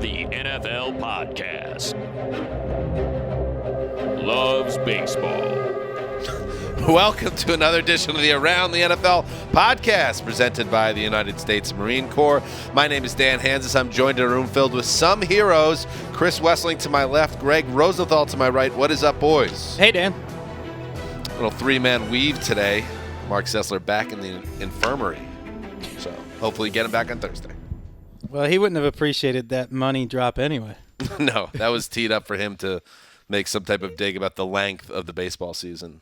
the NFL podcast. Loves baseball. Welcome to another edition of the Around the NFL podcast presented by the United States Marine Corps. My name is Dan Hanzus. I'm joined in a room filled with some heroes. Chris Wesseling to my left, Gregg Rosenthal to my right. What is up, boys? Hey, Dan. Little three-man weave today. Mark Sessler back in the infirmary. So hopefully get him back on Thursday. Well, he wouldn't have appreciated that money drop anyway. No, that was teed up for him to make some type of dig about the length of the baseball season.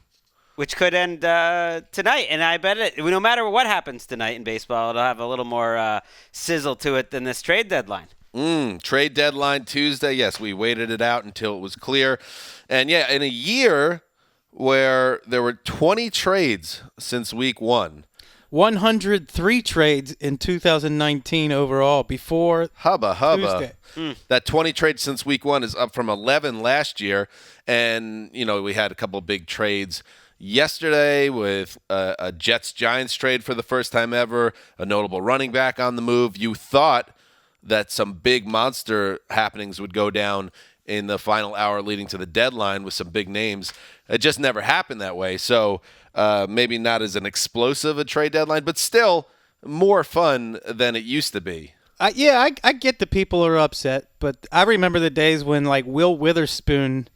Which could end tonight, and I bet no matter what happens tonight in baseball, it'll have a little more sizzle to it than this trade deadline. Trade deadline Tuesday. Yes, we waited it out until it was clear. And, yeah, in a year where there were 20 trades since week one. 103 trades in 2019 overall before Hubba. Tuesday. That 20 trades since week one is up from 11 last year. And, you know, we had a couple big trades yesterday with a Jets-Giants trade for the first time ever, a notable running back on the move. You thought that some big monster happenings would go down in the final hour leading to the deadline with some big names. It just never happened that way. So maybe not as an explosive a trade deadline, but still more fun than it used to be. I get the people are upset, but I remember the days when, like, Will Witherspoon,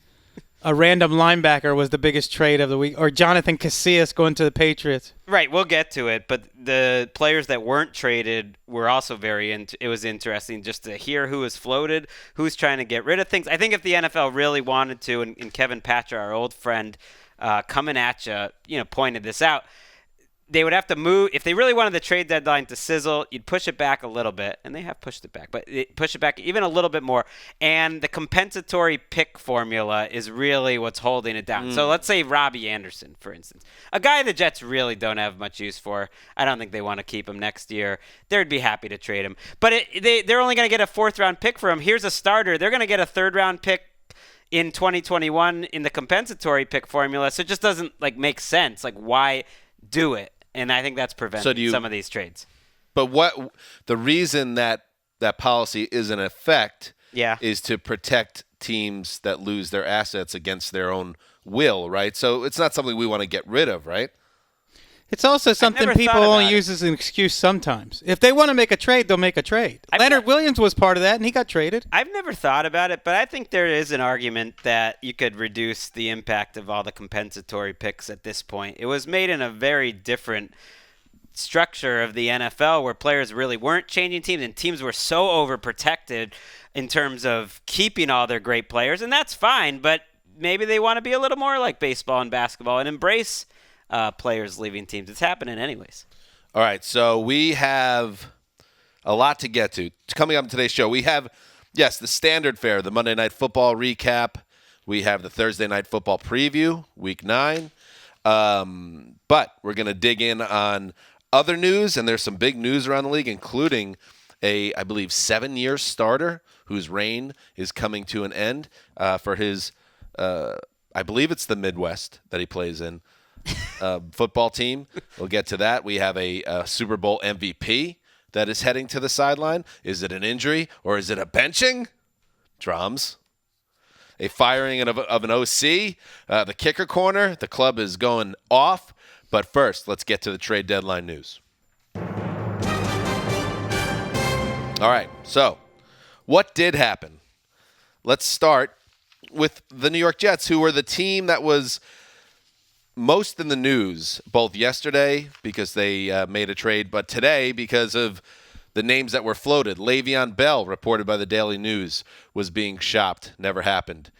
a random linebacker, was the biggest trade of the week, or Jonathan Casillas going to the Patriots. Right, we'll get to it, but the players that weren't traded were also it was interesting just to hear who was floated, who's trying to get rid of things. I think if the NFL really wanted to, and Kevin Patra, our old friend, coming at you, pointed this out, they would have to move. If they really wanted the trade deadline to sizzle, you'd push it back a little bit, and they have pushed it back, but push it back even a little bit more. And the compensatory pick formula is really what's holding it down. So let's say Robbie Anderson, for instance, a guy the Jets really don't have much use for. I don't think they want to keep him next year. They'd be happy to trade him, but they're only going to get a fourth-round pick for him. Here's a starter. They're going to get a third-round pick in 2021 in the compensatory pick formula, so it just doesn't make sense. Why do it? And I think that's preventing some of these trades. But the reason that policy is in effect is to protect teams that lose their assets against their own will, right? So it's not something we want to get rid of, right? It's also something people only use as an excuse sometimes. If they want to make a trade, they'll make a trade. Leonard Williams was part of that, and he got traded. I've never thought about it, but I think there is an argument that you could reduce the impact of all the compensatory picks at this point. It was made in a very different structure of the NFL where players really weren't changing teams, and teams were so overprotected in terms of keeping all their great players, and that's fine, but maybe they want to be a little more like baseball and basketball and embrace players leaving teams. It's happening anyways. All right, so we have a lot to get to. Coming up in today's show, we have, the standard fare, the Monday Night Football recap. We have the Thursday Night Football preview, Week 9. But we're going to dig in on other news, and there's some big news around the league, including I believe, 7-year starter whose reign is coming to an end for his, I believe it's the Midwest that he plays in. Football team. We'll get to that. We have a Super Bowl MVP that is heading to the sideline. Is it an injury or is it a benching? Drums. A firing of an OC. The kicker corner. The club is going off. But first, let's get to the trade deadline news. All right. So, what did happen? Let's start with the New York Jets, who were the team that was most in the news, both yesterday because they made a trade, but today because of the names that were floated. Le'Veon Bell, reported by the Daily News, was being shopped. Never happened.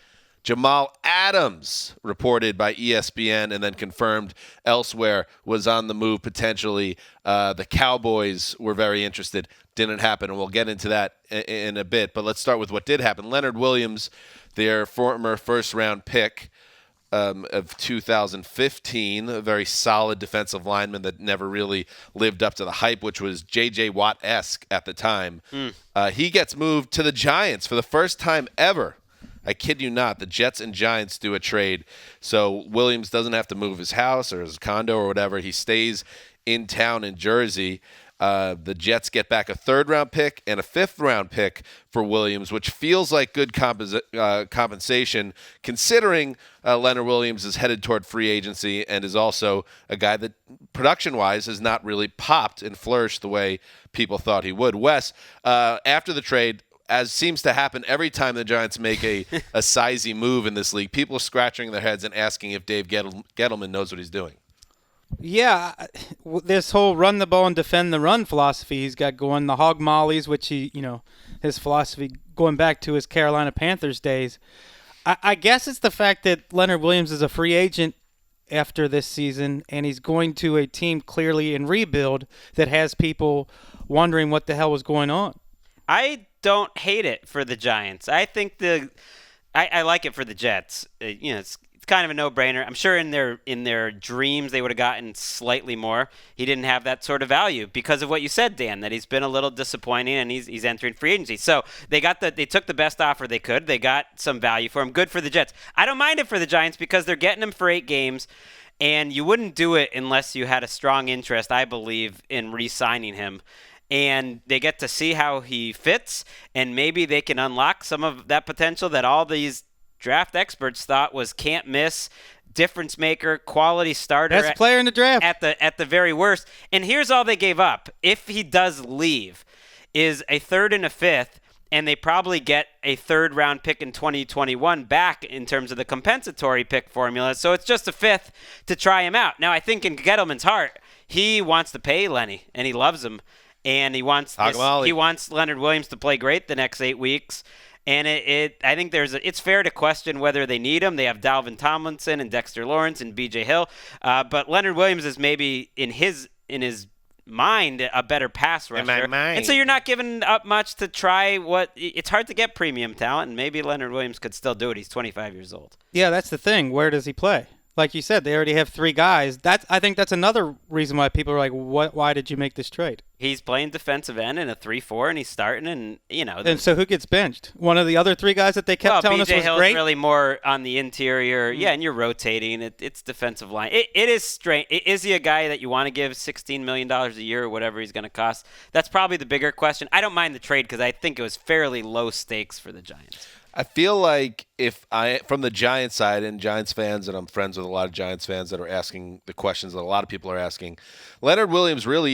Jamal Adams, reported by ESPN and then confirmed elsewhere, was on the move potentially. The Cowboys were very interested. Didn't happen, and we'll get into that in a bit. But let's start with what did happen. Leonard Williams, their former first-round pick, of 2015, a very solid defensive lineman that never really lived up to the hype, which was J.J. Watt-esque at the time. He gets moved to the Giants for the first time ever. I kid you not. The Jets and Giants do a trade. So Williams doesn't have to move his house or his condo or whatever. He stays in town in Jersey. The Jets get back a 3rd-round pick and a 5th-round pick for Williams, which feels like good compensation considering Leonard Williams is headed toward free agency and is also a guy that production-wise has not really popped and flourished the way people thought he would. Wes, after the trade, as seems to happen every time the Giants make a sizey move in this league, people are scratching their heads and asking if Dave Gettleman knows what he's doing. Yeah, this whole run the ball and defend the run philosophy he's got going, the hog mollies, which his philosophy going back to his Carolina Panthers days. I guess it's the fact that Leonard Williams is a free agent after this season, and he's going to a team clearly in rebuild that has people wondering what the hell was going on. I don't hate it for the Giants. I think I like it for the Jets. It's kind of a no-brainer. I'm sure in their dreams they would have gotten slightly more. He didn't have that sort of value because of what you said, Dan, that he's been a little disappointing and he's entering free agency. So they took the best offer they could. They got some value for him. Good for the Jets. I don't mind it for the Giants because they're getting him for 8 games, and you wouldn't do it unless you had a strong interest, I believe, in re-signing him. And they get to see how he fits, and maybe they can unlock some of that potential that all these draft experts thought was can't miss, difference maker, quality starter, best player in the draft at the very worst. And here's all they gave up. If he does leave, is a 3rd and a 5th, and they probably get a 3rd-round pick in 2021 back in terms of the compensatory pick formula. So it's just a 5th to try him out. Now I think in Gettleman's heart, he wants to pay Lenny, and he loves him. And he wants Leonard Williams to play great the next 8 weeks. And I think it's fair to question whether they need him. They have Dalvin Tomlinson and Dexter Lawrence and B.J. Hill. But Leonard Williams is maybe in his mind a better pass rusher. In my mind. And so you're not giving up much to try it's hard to get premium talent, and maybe Leonard Williams could still do it. He's 25 years old. Yeah, that's the thing. Where does he play? Like you said, they already have 3 guys. I think that's another reason why people are like, why did you make this trade? He's playing defensive end in a 3-4, and he's starting, and And so who gets benched? One of the other 3 guys that they kept telling us was Hill's great? really more on the interior. Yeah, and you're rotating. It's defensive line. It is strange. Is he a guy that you want to give $16 million a year or whatever he's going to cost? That's probably the bigger question. I don't mind the trade because I think it was fairly low stakes for the Giants. I feel like from the Giants side, and Giants fans, and I'm friends with a lot of Giants fans that are asking the questions that a lot of people are asking, Leonard Williams really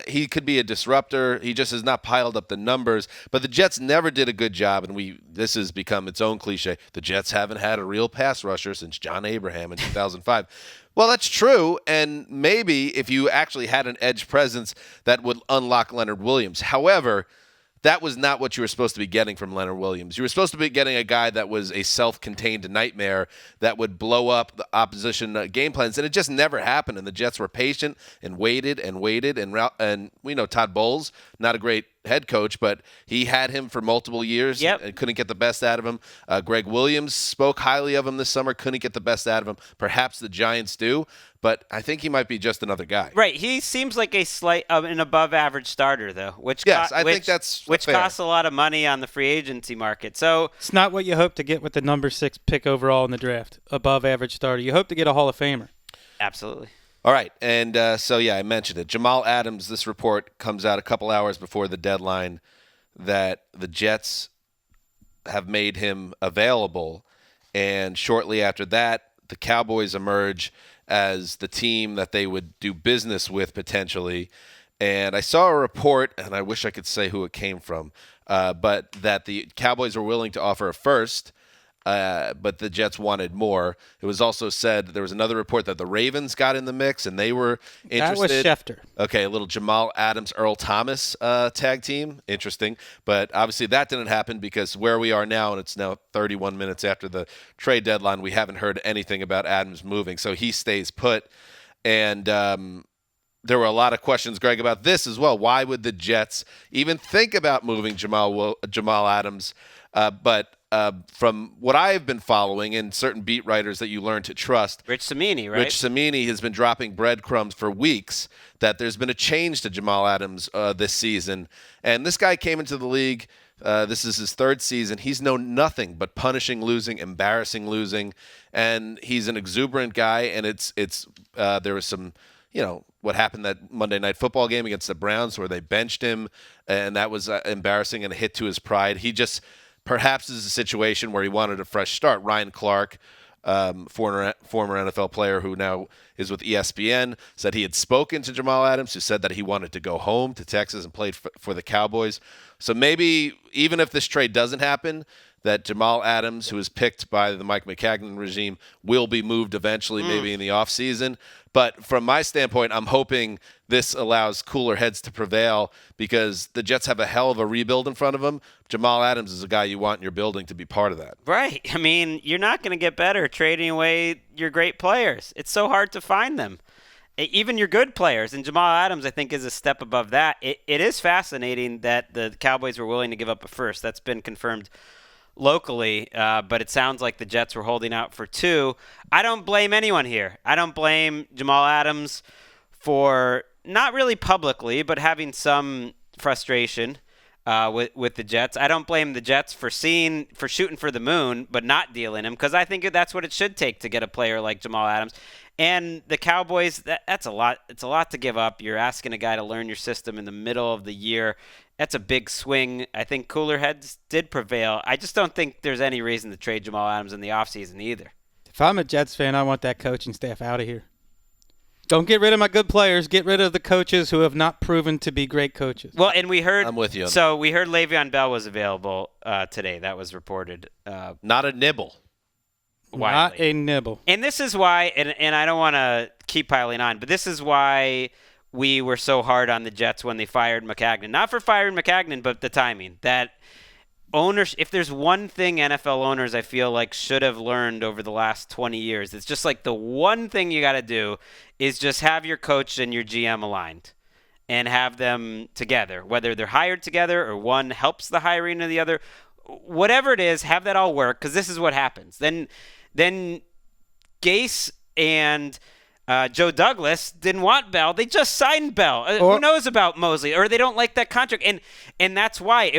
he could be a disruptor. He just has not piled up the numbers. But the Jets never did a good job, and this has become its own cliche. The Jets haven't had a real pass rusher since John Abraham in 2005. Well, that's true, and maybe if you actually had an edge presence, that would unlock Leonard Williams. However, that was not what you were supposed to be getting from Leonard Williams. You were supposed to be getting a guy that was a self-contained nightmare that would blow up the opposition game plans, and it just never happened. And the Jets were patient and waited, and we know Todd Bowles, not a great head coach, but he had him for multiple years and couldn't get the best out of him. Gregg Williams spoke highly of him this summer, couldn't get the best out of him. Perhaps the Giants do, but I think he might be just another guy. Right. He seems like an above-average starter, though, which think that's which fair. Costs a lot of money on the free agency market. So it's not what you hope to get with the number 6 pick overall in the draft, above-average starter. You hope to get a Hall of Famer. Absolutely. All right, and I mentioned it. Jamal Adams, this report comes out a couple hours before the deadline that the Jets have made him available, and shortly after that, the Cowboys emerge as the team that they would do business with potentially. And I saw a report, and I wish I could say who it came from, but that the Cowboys were willing to offer a first, but the Jets wanted more. It was also said there was another report that the Ravens got in the mix, and they were interested. That was Schefter. Okay, a little Jamal Adams, Earl Thomas tag team. Interesting. But obviously that didn't happen because where we are now, and it's now 31 minutes after the trade deadline, we haven't heard anything about Adams moving. So he stays put. And there were a lot of questions, Greg, about this as well. Why would the Jets even think about moving Jamal Adams? But from what I've been following and certain beat writers that you learn to trust, Rich Cimini, right? Rich Cimini has been dropping breadcrumbs for weeks that there's been a change to Jamal Adams this season. And this guy came into the league. This is his 3rd season. He's known nothing but punishing losing, embarrassing losing, and he's an exuberant guy. And there was some, what happened that Monday Night Football game against the Browns where they benched him, and that was embarrassing and a hit to his pride. He just perhaps is a situation where he wanted a fresh start. Ryan Clark, former NFL player who now is with ESPN, said he had spoken to Jamal Adams, who said that he wanted to go home to Texas and play for the Cowboys. So maybe even if this trade doesn't happen, that Jamal Adams, who was picked by the Mike McCagnon regime, will be moved eventually, maybe in the offseason. But from my standpoint, I'm hoping this allows cooler heads to prevail because the Jets have a hell of a rebuild in front of them. Jamal Adams is a guy you want in your building to be part of that. Right. I mean, you're not going to get better trading away your great players. It's so hard to find them. Even your good players. And Jamal Adams, I think, is a step above that. It is fascinating that the Cowboys were willing to give up a first. That's been confirmed locally, but it sounds like the Jets were holding out for 2. I don't blame anyone here. I don't blame Jamal Adams for not really publicly, but having some frustration with the Jets. I don't blame the Jets for shooting for the moon, but not dealing him, because I think that's what it should take to get a player like Jamal Adams. And the Cowboys, that's a lot. It's a lot to give up. You're asking a guy to learn your system in the middle of the year. That's a big swing. I think cooler heads did prevail. I just don't think there's any reason to trade Jamal Adams in the offseason either. If I'm a Jets fan, I want that coaching staff out of here. Don't get rid of my good players. Get rid of the coaches who have not proven to be great coaches. Well, and we heard – I'm with you. So we heard Le'Veon Bell was available today. That was reported. Not a nibble. Widely. Not a nibble. And this is why – and I don't want to keep piling on, but this is why – we were so hard on the Jets when they fired McCagnon. Not for firing McCagnon, but the timing. That owners, if there's one thing NFL owners I feel like should have learned over the last 20 years, it's just like the one thing you got to do is just have your coach and your GM aligned and have them together, whether they're hired together or one helps the hiring of the other. Whatever it is, have that all work, because this is what happens. Then Gase and Joe Douglas didn't want Bell. They just signed Bell. Who knows about Mosley? Or they don't like that contract. And that's why.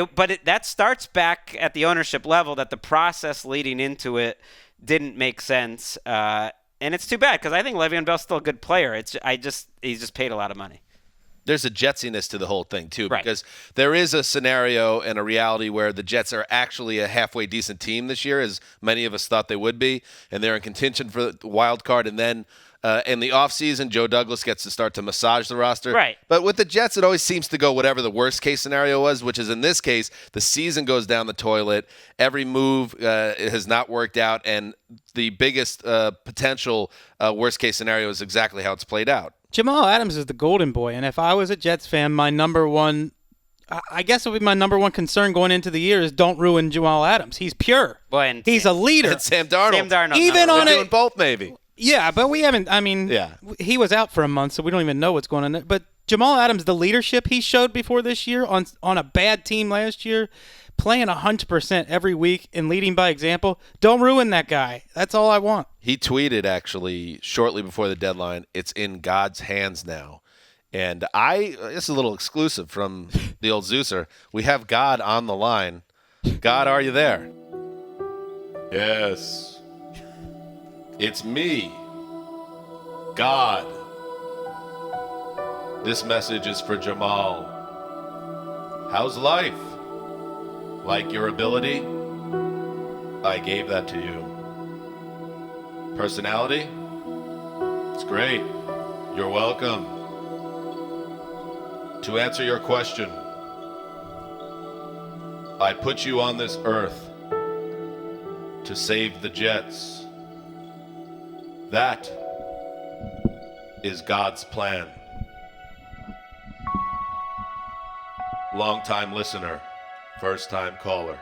That starts back at the ownership level, that the process leading into it didn't make sense. And it's too bad, because I think Le'Veon Bell's still a good player. He's just paid a lot of money. There's a Jetsiness to the whole thing, too, right, because there is a scenario and a reality where the Jets are actually a halfway decent team this year, as many of us thought they would be, and they're in contention for the wild card. And then in the offseason, Joe Douglas gets to start to massage the roster. Right. But with the Jets, it always seems to go whatever the worst-case scenario was, which is in this case, the season goes down the toilet. Every move has not worked out, and the biggest potential worst-case scenario is exactly how it's played out. Jamal Adams is the golden boy, and if I was a Jets fan, my number one, I guess it would be my number one concern going into the year is don't ruin Jamal Adams. He's pure. Well, he's a leader. And Sam Darnold. Even on doing both, maybe. Yeah, but we haven't. I mean, he was out for a month, so we don't even know what's going on there. But Jamal Adams, the leadership he showed before this year on a bad team last year, playing 100% every week and leading by example, don't ruin that guy. That's all I want. He tweeted, actually, shortly before the deadline, it's in God's hands now. And this is a little exclusive from the old Zeuser. We have God on the line. God, are you there? Yes. It's me, God. This message is for Jamal. How's life? Like your ability? I gave that to you. Personality? It's great. You're welcome. To answer your question, I put you on this earth to save the Jets. That is God's plan. Long-time listener, first-time caller.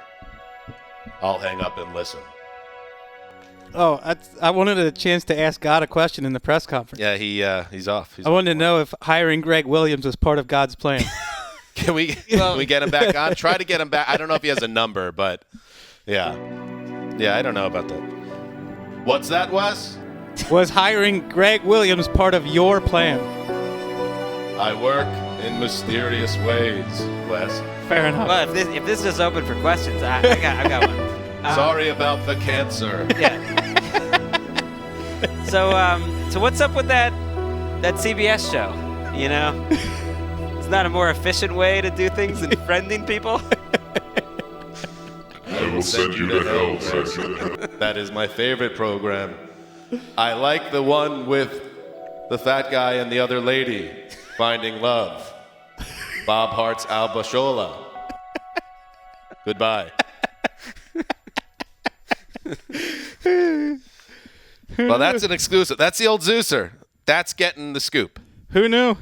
I'll hang up and listen. Oh, I wanted a chance to ask God a question in the press conference. Yeah, he's off. I wanted to know if hiring Gregg Williams was part of God's plan. Can we get him back on? Try to get him back. I don't know if he has a number, but yeah, I don't know about that. What's that, Wes? Was hiring Gregg Williams part of your plan? I work in mysterious ways, Wes. Fair enough. Well, if this is open for questions, I got one. Sorry about the cancer. Yeah. So what's up with that CBS show? You know? It's not a more efficient way to do things than friending people. I will send you to hell, President. That is my favorite program. I like the one with the fat guy and the other lady finding love. Bob Hart's Al Bashola. Goodbye. Well, that's an exclusive. That's the old Zeuser. That's getting the scoop. Who knew?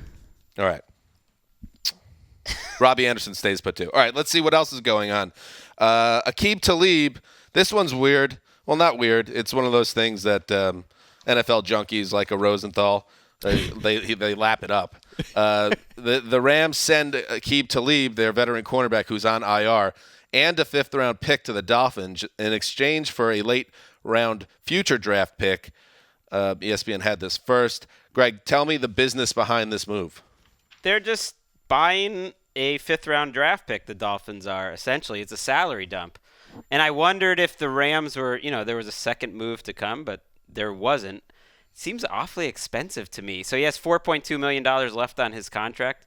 All right. Robbie Anderson stays put too. All right, let's see what else is going on. Aqib Talib. This one's weird. Well, not weird. It's one of those things that NFL junkies like a Rosenthal, they lap it up. The Rams send Aqib Talib, their veteran cornerback who's on IR, and a 5th-round pick to the Dolphins in exchange for a late-round future draft pick. ESPN had this first. Greg, tell me the business behind this move. They're just buying a 5th-round draft pick, the Dolphins are. Essentially, it's a salary dump. And I wondered if the Rams were, there was a second move to come, but there wasn't. It seems awfully expensive to me. So he has $4.2 million left on his contract.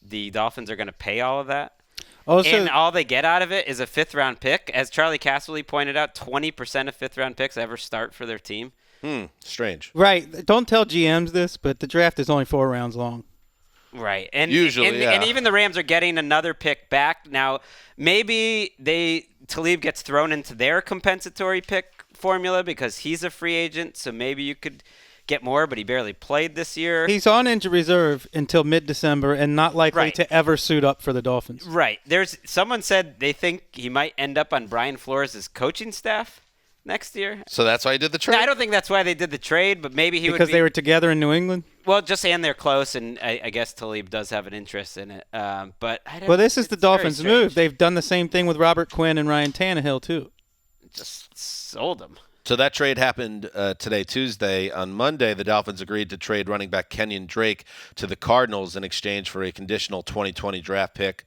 The Dolphins are going to pay all of that. And all they get out of it is a 5th-round pick. As Charlie Casserly pointed out, 20% of 5th-round picks ever start for their team. Strange. Right. Don't tell GMs this, but the draft is only 4 rounds long. Right. And usually, and even the Rams are getting another pick back. Now, maybe Talib gets thrown into their compensatory pick formula because he's a free agent, so maybe you could get more, but he barely played this year. He's on injury reserve until mid-December and not likely to ever suit up for the Dolphins. Right. Someone said they think he might end up on Brian Flores' coaching staff next year. So that's why he did the trade? No, I don't think that's why they did the trade, but maybe he would be. Because they were together in New England? Well, and they're close, and I guess Talib does have an interest in it. But I don't. Well, this is the Dolphins' very strange. move. They've done the same thing with Robert Quinn and Ryan Tannehill, too. Just sold him. So that trade happened today, Tuesday. On Monday, the Dolphins agreed to trade running back Kenyan Drake to the Cardinals in exchange for a conditional 2020 draft pick.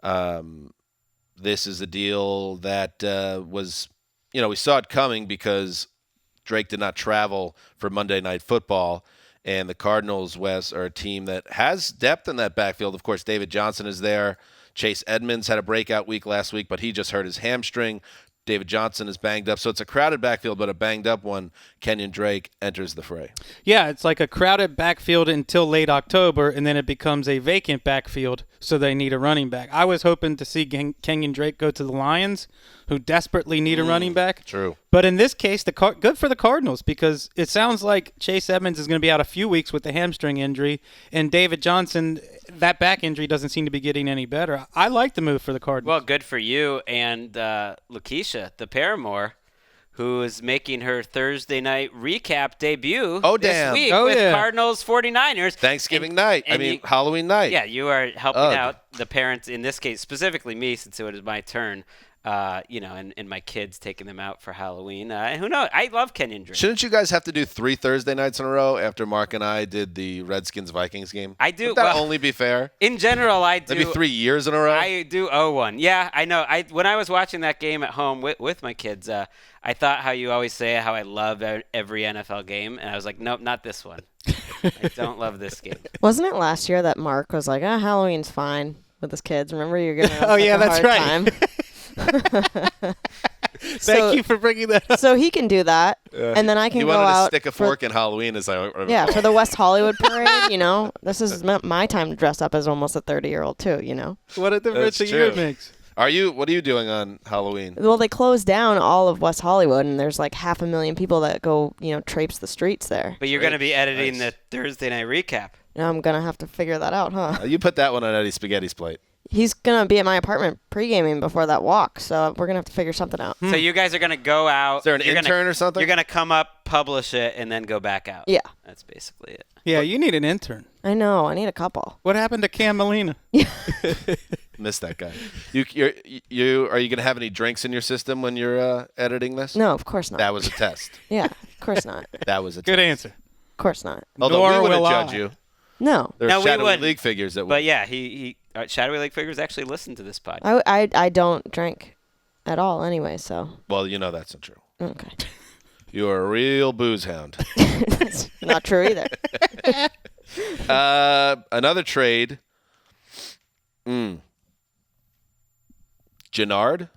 This is a deal that was, we saw it coming because Drake did not travel for Monday Night Football. And the Cardinals, Wes, are a team that has depth in that backfield. Of course, David Johnson is there. Chase Edmonds had a breakout week last week, but he just hurt his hamstring. David Johnson is banged up. So it's a crowded backfield, but a banged up one. Kenyan Drake enters the fray. Yeah, it's like a crowded backfield until late October, and then it becomes a vacant backfield, so they need a running back. I was hoping to see Kenyan Drake go to the Lions, who desperately need a running back. True. But in this case, good for the Cardinals, because it sounds like Chase Edmonds is going to be out a few weeks with the hamstring injury, and David Johnson, that back injury doesn't seem to be getting any better. I like the move for the Cardinals. Well, good for you. And Lakeisha, the Paramore, who is making her Thursday night recap debut this week with Cardinals 49ers. Thanksgiving night. Halloween night. Yeah, you are helping out the parents, in this case, specifically me, since it was my turn. And my kids taking them out for Halloween. Who knows? I love Kenyan Drake. Shouldn't you guys have to do 3 Thursday nights in a row after Mark and I did the Redskins-Vikings game? I do. Would that only be fair? In general, I do. Maybe 3 years in a row? I do owe one. Yeah, I know. When I was watching that game at home with my kids, I thought how you always say how I love every NFL game, and I was like, nope, not this one. I don't love this game. Wasn't it last year that Mark was like, Halloween's fine with his kids? Remember, you're going to have that's hard right. time. Thank you for bringing that up. So he can do that, and then I can go out. He wanted to stick a fork in Halloween, as I remember. Yeah, for the West Hollywood parade, This is my time to dress up as almost a 30-year-old, too, What a difference a year makes. What are you doing on Halloween? Well, they closed down all of West Hollywood, and there's like 500,000 people that go, traipse the streets there. But you're going to be editing the Thursday night recap. Now I'm going to have to figure that out, huh? You put that one on Eddie Spaghetti's plate. He's going to be at my apartment pre-gaming before that walk, so we're going to have to figure something out. So you guys are going to go out. Is there an intern or something? You're going to come up, publish it, and then go back out. Yeah. That's basically it. Yeah, you need an intern. I know. I need a couple. What happened to Cam Molina? Missed that guy. Are you going to have any drinks in your system when you're editing this? No, of course not. That was a test. Yeah, of course not. That was a Good test. answer. Of course not. Although we wouldn't judge you. No. There are we shadowy wouldn't. league figures that would. But yeah, Shadowy League figures actually listen to this podcast. I don't drink at all anyway, so. Well, that's not true. Okay. You are a real booze hound. That's not true either. Another trade. Gennard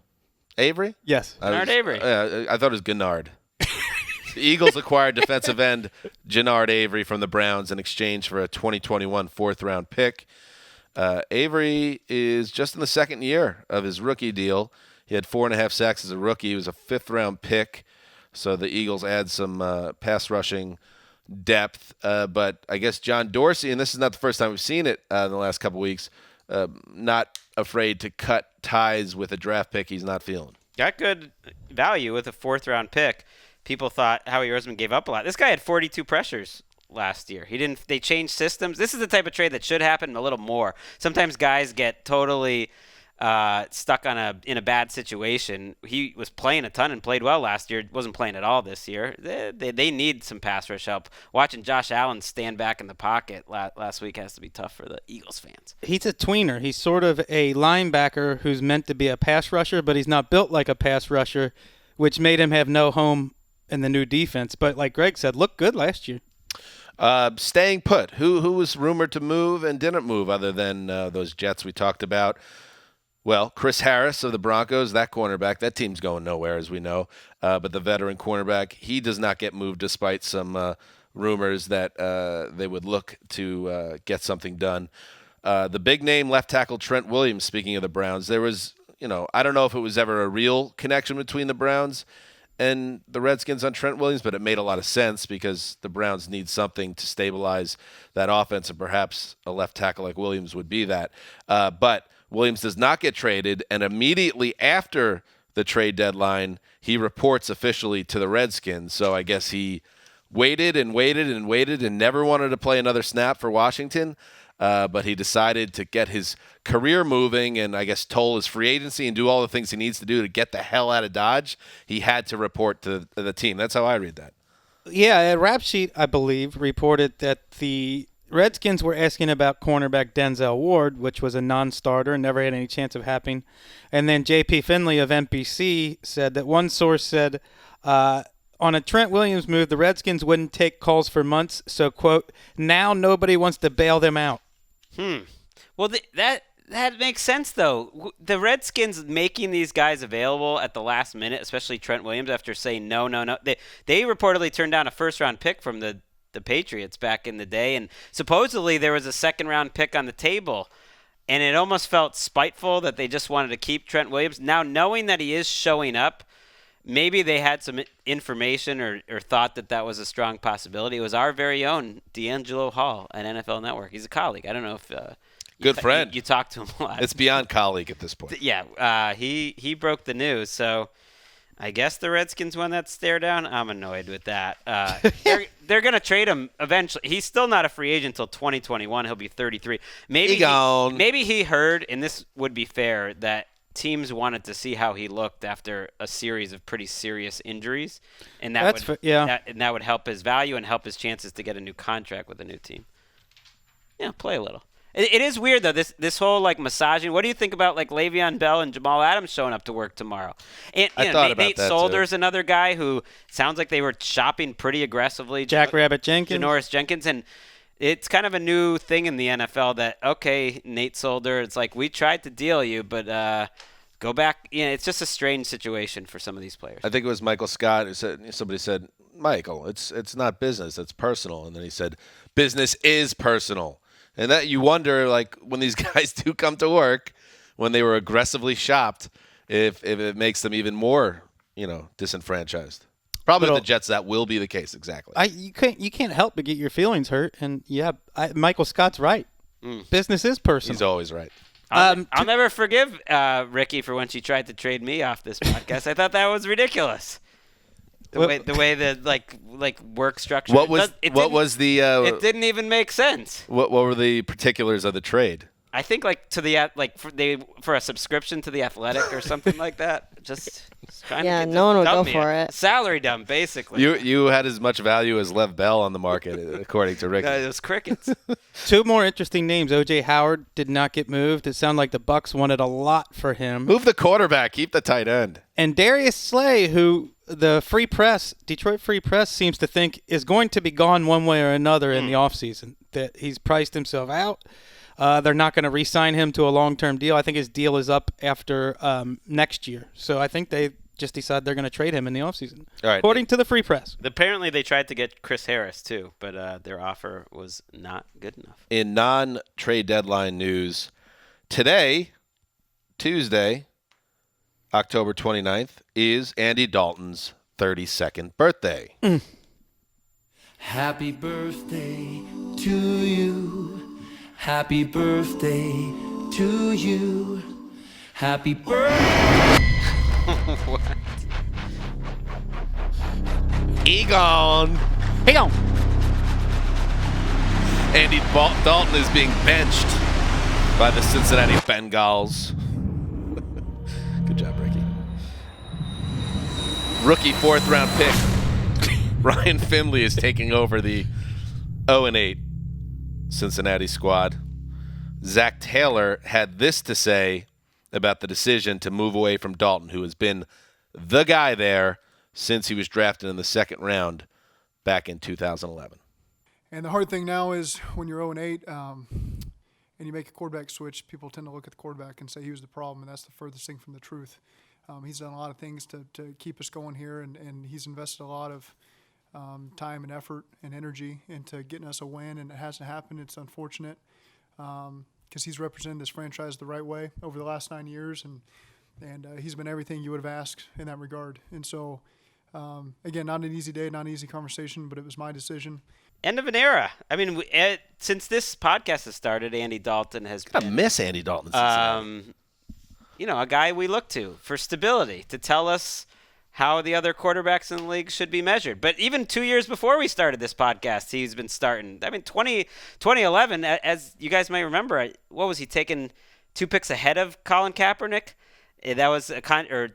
Avery? Yes. Gennard Avery. I thought it was Gennard. The Eagles acquired defensive end Gennard Avery from the Browns in exchange for a 2021 fourth-round pick. Avery is just in the second year of his rookie deal. He had 4.5 sacks as a rookie. He was a fifth-round pick, so the Eagles add some pass rushing depth. But I guess John Dorsey, and this is not the first time we've seen it in the last couple weeks, not afraid to cut ties with a draft pick he's not feeling. Got good value with a fourth-round pick. People thought Howie Roseman gave up a lot. This guy had 42 pressures last year. They changed systems. This is the type of trade that should happen a little more. Sometimes guys get totally stuck in a bad situation. He was playing a ton and played well last year. Wasn't playing at all this year. They need some pass rush help. Watching Josh Allen stand back in the pocket last week has to be tough for the Eagles fans. He's a tweener. He's sort of a linebacker who's meant to be a pass rusher, but he's not built like a pass rusher, which made him have no home in the new defense. But like Greg said, looked good last year. Staying put. Who was rumored to move and didn't move other than those Jets we talked about? Well, Chris Harris of the Broncos, that cornerback, that team's going nowhere, as we know. But the veteran cornerback, he does not get moved despite some rumors that they would look to get something done. The big name left tackle Trent Williams, speaking of the Browns, there was, I don't know if it was ever a real connection between the Browns and the Redskins on Trent Williams, but it made a lot of sense because the Browns need something to stabilize that offense, and perhaps a left tackle like Williams would be that. But Williams does not get traded, and immediately after the trade deadline, he reports officially to the Redskins. So I guess he waited and waited and waited and never wanted to play another snap for Washington. But he decided to get his career moving and I guess toll his free agency and do all the things he needs to do to get the hell out of Dodge. He had to report to the team. That's how I read that. Yeah, a rap sheet, I believe, reported that the Redskins were asking about cornerback Denzel Ward, which was a non-starter and never had any chance of happening. And then J.P. Finley of NBC said that one source said, on a Trent Williams move, the Redskins wouldn't take calls for months. So, quote, now nobody wants to bail them out. Well, that makes sense, though. The Redskins making these guys available at the last minute, especially Trent Williams, after saying no. They reportedly turned down a first-round pick from the Patriots back in the day, and supposedly there was a second-round pick on the table, and it almost felt spiteful that they just wanted to keep Trent Williams. Now, knowing that he is showing up, maybe they had some information or thought that was a strong possibility. It was our very own D'Angelo Hall at NFL Network. He's a colleague. I don't know if good friend. You talked to him a lot. It's beyond colleague at this point. Yeah, he broke the news. So I guess the Redskins won that stare down. I'm annoyed with that. They're going to trade him eventually. He's still not a free agent until 2021. He'll be 33. Maybe he heard, and this would be fair, that teams wanted to see how he looked after a series of pretty serious injuries, and that would help his value and help his chances to get a new contract with a new team. Yeah, play a little. It is weird though, this whole like massaging. What do you think about like Le'Veon Bell and Jamal Adams showing up to work tomorrow? And Nate Solder's another guy who sounds like they were shopping pretty aggressively. Jackrabbit Jenkins, Janoris Jenkins, and it's kind of a new thing in the NFL that, okay, Nate Solder, it's like we tried to deal you, but go back. It's just a strange situation for some of these players. I think it was Michael Scott who said, somebody said, Michael, it's not business, it's personal. And then he said, business is personal. And that you wonder, like, when these guys do come to work, when they were aggressively shopped, if it makes them even more, disenfranchised. Probably the Jets, that will be the case, exactly. You can't help but get your feelings hurt, and Michael Scott's right. Business is personal. He's always right. I'll never forgive Ricky for when she tried to trade me off this podcast. I thought that was ridiculous. The way the like work structure. What was the? It didn't even make sense. What were the particulars of the trade? I think for a subscription to the Athletic or something like that. Just trying to get no one would go for it. Salary dump, basically. You had as much value as Lev Bell on the market, according to Ricky. It was crickets. Two more interesting names. O.J. Howard did not get moved. It sounded like the Bucs wanted a lot for him. Move the quarterback. Keep the tight end. And Darius Slay, who the Detroit Free Press seems to think is going to be gone one way or another in the offseason. that he's priced himself out. They're not going to re-sign him to a long-term deal. I think his deal is up after next year. So I think they just decided they're going to trade him in the offseason, All right. according to the Free Press. Apparently, they tried to get Chris Harris, too, but their offer was not good enough. In non-trade deadline news, today, Tuesday, October 29th, is Andy Dalton's 32nd birthday. Happy birthday to you. Happy birthday to you. Happy birthday. What? Egon. Hey, on. Andy Dalton is being benched by the Cincinnati Bengals. Good job, Ricky. Rookie 4th-round pick Ryan Finley is taking over the 0-8 Cincinnati squad. Zach Taylor had this to say about the decision to move away from Dalton, who has been the guy there since he was drafted in the 2nd round back in 2011. And the hard thing now is when you're 0-8 and you make a quarterback switch, people tend to look at the quarterback and say he was the problem, and that's the furthest thing from the truth. He's done a lot of things to keep us going here, and he's invested a lot of time and effort and energy into getting us a win, and it hasn't happened. It's unfortunate because he's represented this franchise the right way over the last 9 years, and he's been everything you would have asked in that regard. And so, again, not an easy day, not an easy conversation, but it was my decision. End of an era. I mean, since this podcast has started, Andy Dalton has I been, miss Andy Dalton. a guy we look to for stability, to tell us how the other quarterbacks in the league should be measured. But even 2 years before we started this podcast, he's been starting. I mean, 2011, as you guys may remember, what was he taking 2 picks ahead of Colin Kaepernick? That was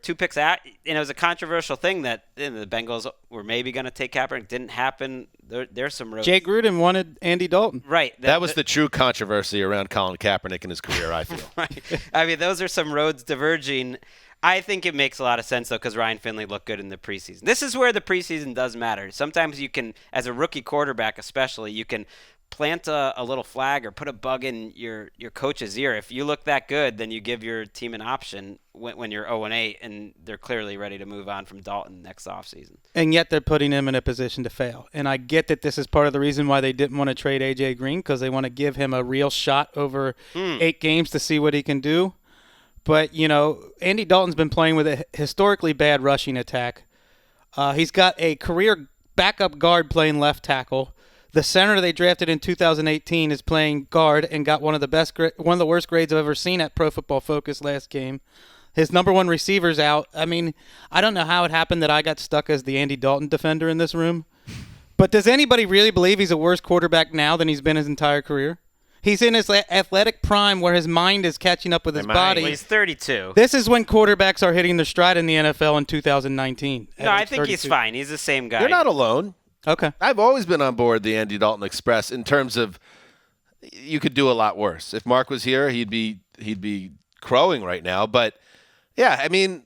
2 picks out, and it was a controversial thing that the Bengals were maybe going to take Kaepernick. Didn't happen. There's some roads. Jay Gruden wanted Andy Dalton. Right. That was the true controversy around Colin Kaepernick in his career, I feel. Right. I mean, those are some roads diverging. I think it makes a lot of sense, though, because Ryan Finley looked good in the preseason. This is where the preseason does matter. Sometimes you can, as a rookie quarterback especially, you can plant a little flag or put a bug in your coach's ear. If you look that good, then you give your team an option when you're 0-8, and they're clearly ready to move on from Dalton next offseason. And yet they're putting him in a position to fail. And I get that this is part of the reason why they didn't want to trade A.J. Green, because they want to give him a real shot over 8 games to see what he can do. But, Andy Dalton's been playing with a historically bad rushing attack. He's got a career backup guard playing left tackle. The center they drafted in 2018 is playing guard and got one of the worst grades I've ever seen at Pro Football Focus last game. His number 1 receiver's out. I mean, I don't know how it happened that I got stuck as the Andy Dalton defender in this room. But does anybody really believe he's a worse quarterback now than he's been his entire career? He's in his athletic prime where his mind is catching up with his body. Well, he's 32. This is when quarterbacks are hitting their stride in the NFL in 2019. No, I think he's fine. He's the same guy. You're not alone. Okay. I've always been on board the Andy Dalton Express in terms of you could do a lot worse. If Mark was here, he'd be crowing right now. But, yeah, I mean,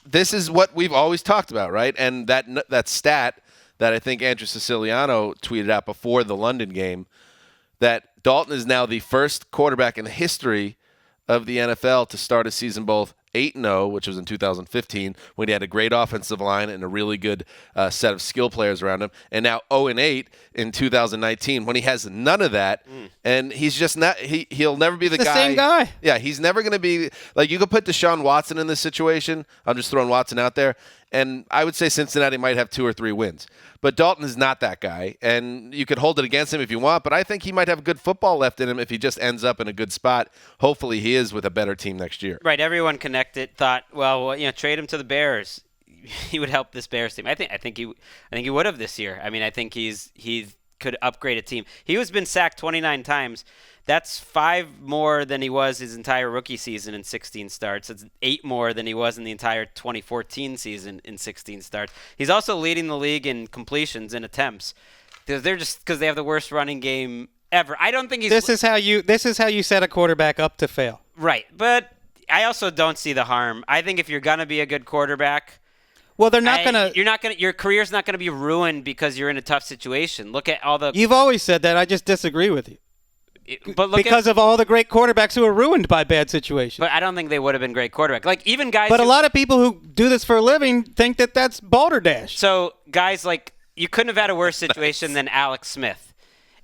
this is what we've always talked about, right? And that stat that I think Andrew Siciliano tweeted out before the London game, that Dalton is now the first quarterback in the history of the NFL to start a season both 8-0, which was in 2015, when he had a great offensive line and a really good set of skill players around him, and now 0-8 in 2019, when he has none of that, and he's just not. He'll never be the same guy. Yeah, he's never going to be like you could put Deshaun Watson in this situation. I'm just throwing Watson out there, and I would say Cincinnati might have 2 or 3 wins. But Dalton is not that guy, and you could hold it against him if you want, but I think he might have good football left in him if he just ends up in a good spot. Hopefully he is with a better team next year. Right, everyone connected, thought, well, trade him to the Bears. He would help this Bears team. I think he would have this year. I mean, I think he could upgrade a team. He has been sacked 29 times. That's 5 more than he was his entire rookie season in 16 starts. It's 8 more than he was in the entire 2014 season in 16 starts. He's also leading the league in completions and attempts. Because they have the worst running game ever. I don't think he's. This is how you set a quarterback up to fail. Right, but I also don't see the harm. I think if you're gonna be a good quarterback. Well, they're not gonna. Your career's not gonna be ruined because you're in a tough situation. Look at all the. You've always said that. I just disagree with you. But look because of all the great quarterbacks who are ruined by bad situations. But I don't think they would have been great quarterbacks. Like even guys. But a lot of people who do this for a living think that that's balderdash. So guys like you couldn't have had a worse situation than Alex Smith.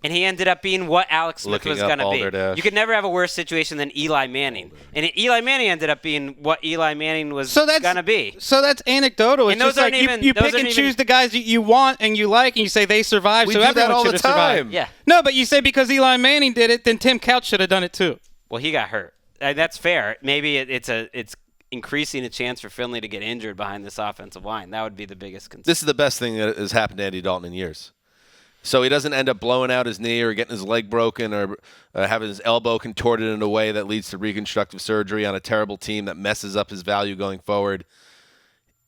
And he ended up being what Alex Smith was going to be. You could never have a worse situation than Eli Manning. And Eli Manning ended up being what Eli Manning was going to be. So that's anecdotal. It's just like you pick and choose the guys you want and you like, and you say they survived, so everyone should have survived. Yeah. No, but you say because Eli Manning did it, then Tim Couch should have done it too. Well, he got hurt. That's fair. Maybe it's increasing a chance for Finley to get injured behind this offensive line. That would be the biggest concern. This is the best thing that has happened to Andy Dalton in years. So he doesn't end up blowing out his knee or getting his leg broken or having his elbow contorted in a way that leads to reconstructive surgery on a terrible team that messes up his value going forward.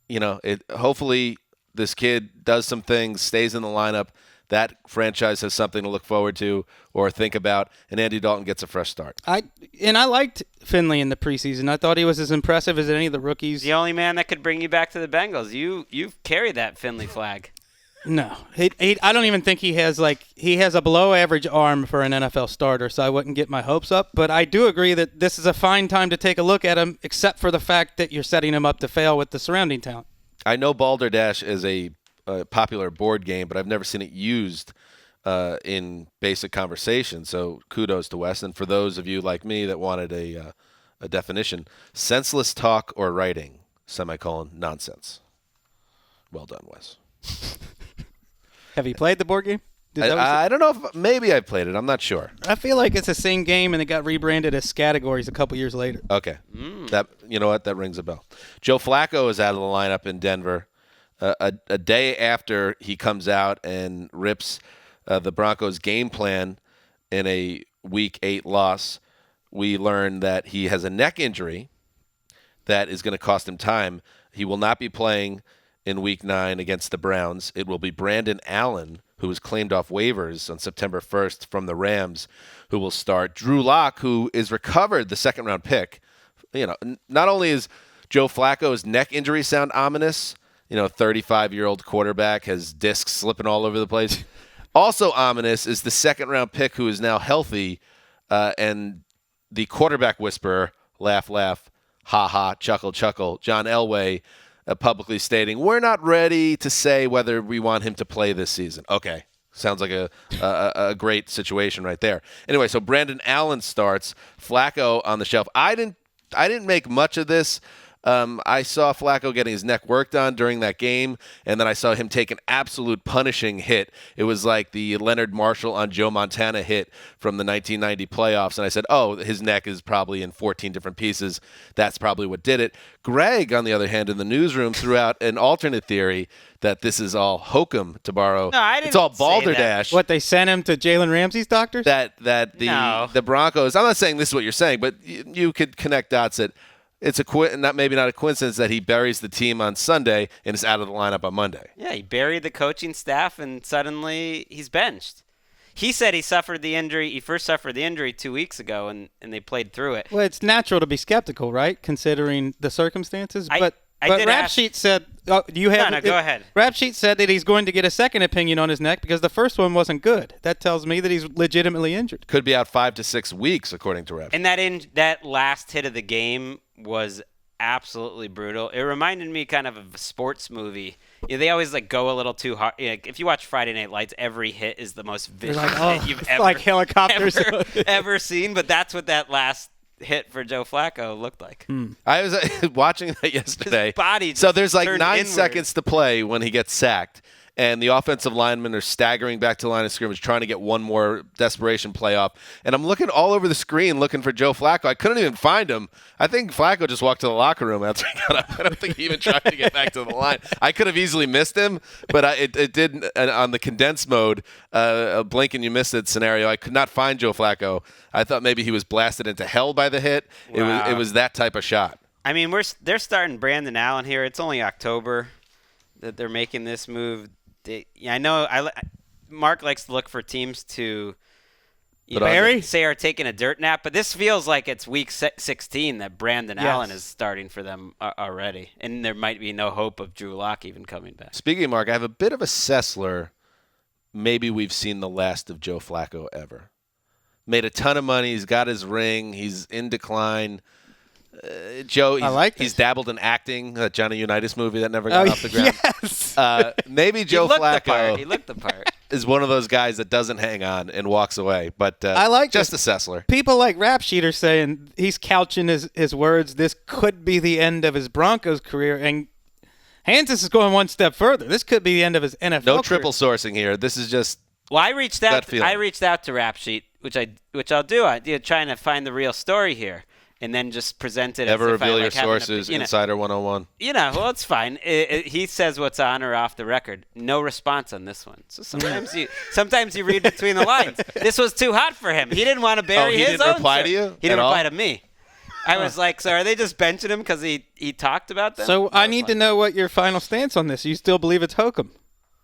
You know, hopefully this kid does some things, stays in the lineup. That franchise has something to look forward to or think about, and Andy Dalton gets a fresh start. I liked Finley in the preseason. I thought he was as impressive as any of the rookies. The only man that could bring you back to the Bengals. You've carried that Finley flag. No, I don't even think he has a below average arm for an NFL starter, so I wouldn't get my hopes up. But I do agree that this is a fine time to take a look at him, except for the fact that you're setting him up to fail with the surrounding talent. I know Balderdash is a popular board game, but I've never seen it used in basic conversation. So kudos to Wes. And for those of you like me that wanted a definition, senseless talk or writing, nonsense. Well done, Wes. Have you played the board game? I don't know if maybe I played it. I'm not sure. I feel like it's the same game and it got rebranded as Categories a couple years later. Okay. That you know what? That rings a bell. Joe Flacco is out of the lineup in Denver a day after he comes out and rips the Broncos' game plan in a Week 8 loss. We learn that he has a neck injury that is going to cost him time. He will not be playing in Week 9 against the Browns. It will be Brandon Allen, who was claimed off waivers on September 1st from the Rams, who will start. Drew Lock, who is recovered the second-round pick. You know, not only is Joe Flacco's neck injury sound ominous, 35-year-old quarterback has discs slipping all over the place. Also ominous is the second-round pick who is now healthy, and the quarterback whisperer, laugh, laugh, ha, ha, chuckle, chuckle, John Elway, publicly stating, we're not ready to say whether we want him to play this season. Okay. Sounds like a great situation right there. Anyway, so Brandon Allen starts. Flacco on the shelf. I didn't make much of this. I saw Flacco getting his neck worked on during that game, and then I saw him take an absolute punishing hit. It was like the Leonard Marshall on Joe Montana hit from the 1990 playoffs, and I said, oh, his neck is probably in 14 different pieces. That's probably what did it. Greg, on the other hand, in the newsroom threw out an alternate theory that this is all hokum, to borrow. No, I didn't. It's all say balderdash. What, they sent him to Jalen Ramsey's doctors? That the Broncos, I'm not saying this is what you're saying, but you could connect dots that it's maybe not a coincidence that he buries the team on Sunday and is out of the lineup on Monday. Yeah, he buried the coaching staff and suddenly he's benched. He said he suffered the injury. He first suffered the injury 2 weeks ago, and they played through it. Well, it's natural to be skeptical, right, considering the circumstances. But did Rap ask. Sheet said, "Do you have?" No, go ahead. Rap Sheet said that he's going to get a second opinion on his neck because the first one wasn't good. That tells me that he's legitimately injured. Could be out 5 to 6 weeks, according to Rap Sheet. And that last hit of the game was absolutely brutal. It reminded me kind of a sports movie. They always go a little too hard. If you watch Friday Night Lights, every hit is the most vicious hit you've ever like helicopters ever seen. But that's what that last hit for Joe Flacco looked like. I was watching that yesterday. His body so there's like turned 9 inward. seconds to play when he gets sacked. And the offensive linemen are staggering back to the line of scrimmage, trying to get one more desperation play off. And I'm looking all over the screen looking for Joe Flacco. I couldn't even find him. I think Flacco just walked to the locker room after he got up. I don't think he even tried to get back to the line. I could have easily missed him, but it did on the condensed mode, a blink and you missed it scenario. I could not find Joe Flacco. I thought maybe he was blasted into hell by the hit. Wow. It was that type of shot. I mean, they're starting Brandon Allen here. It's only October that they're making this move. I know Mark likes to look for teams to Barry? Say are taking a dirt nap, but this feels like it's week 16 that Brandon Allen is starting for them already, and there might be no hope of Drew Lock even coming back. Speaking of Mark, I have a bit of a Sessler. Maybe we've seen the last of Joe Flacco ever. Made a ton of money. He's got his ring. He's in decline. Joe, he's dabbled in acting, that Johnny Unitas movie that never got off the ground. Yes. Maybe Joe Flacco He looked the part. is one of those guys that doesn't hang on and walks away. But I like just a Sessler. People like Rap Sheet are saying he's couching his words. This could be the end of his Broncos career, and Hanzus is going one step further. This could be the end of his NFL No career. triple sourcing here. This is just Well, I reached out to Rap Sheet, which I'll do. I'm trying to find the real story here, and then just present it. Never as if reveal I, your like, have an sources. opinion. Insider 101. Well, it's fine. He says what's on or off the record. No response on this one. So sometimes you read between the lines. This was too hot for him. He didn't want to bury his own. He didn't reply to you? He didn't reply to me. I was like, so are they just benching him because he talked about them? So I need to know what your final stance on this. You still believe it's hokum?